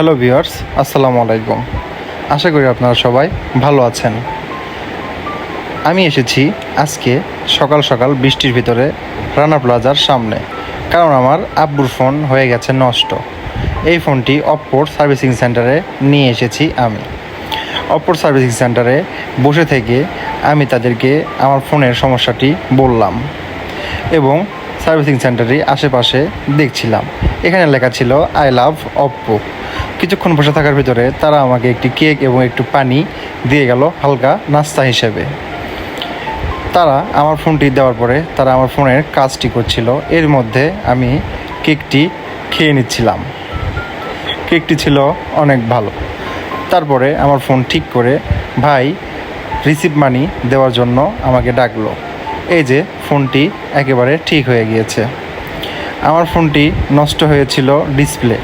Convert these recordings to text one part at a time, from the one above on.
Hello viewers, আসসালামু আলাইকুম। আশা করি আপনারা সবাই ভালো আছেন। আমি এসেছি আজকে সকাল সকাল বৃষ্টির ভিতরে রানা প্লাজার সামনে, কারণ আমার আব্বুর ফোন হয়ে গেছে নষ্ট। এই ফোনটি অপ্পোর সার্ভিসিং সেন্টারে নিয়ে এসেছি আমি। অপ্পোর সার্ভিসিং সেন্টারে বসে থেকে আমি তাদেরকে আমার ফোনের সমস্যাটি বললাম এবং সার্ভিসিং সেন্টারের আশেপাশে দেখছিলাম। এখানে লেখা ছিল আই লাভ অপ্পো। কিছুক্ষণ বসে থাকার ভিতরে তারা আমাকে একটি কেক এবং একটু পানি দিয়ে গেল হালকা নাস্তা হিসেবে। তারা আমার ফোনটি দেওয়ার পরে তারা আমার ফোনের কাজটি করছিল, এর মধ্যে আমি কেকটি খেয়ে নিচ্ছিলাম। কেকটি ছিল অনেক ভালো। তারপরে আমার ফোন ঠিক করে ভাই রিসিভ মানি দেওয়ার জন্য আমাকে ডাকলো। এই যে ফোনটি একেবারে ঠিক হয়ে গিয়েছে। আমার ফোনটি নষ্ট হয়েছিল ডিসপ্লে।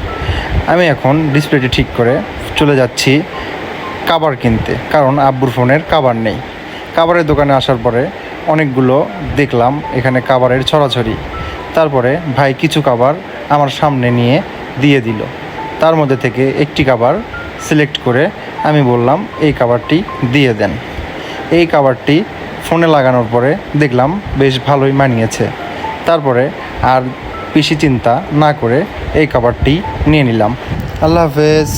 আমি এখন ডিসপ্লেটি ঠিক করে চলে যাচ্ছি কভার কিনতে, কারণ আব্বুর ফোনের কভার নেই। কভারের দোকানে আসার পরে অনেকগুলো দেখলাম এখানে কভারের ছড়াছড়ি। তারপরে ভাই কিছু কভার আমার সামনে নিয়ে দিয়ে দিল। তার মধ্যে থেকে একটি কভার সিলেক্ট করে আমি বললাম এই কভারটি দিয়ে দেন। এই কভারটি ফোনে লাগানোর পরে দেখলাম বেশ ভালোই মানিয়েছে। তারপরে আর বেশি চিন্তা না করে এই কভারটি নিয়ে নিলাম। আল্লাহ হাফেজ।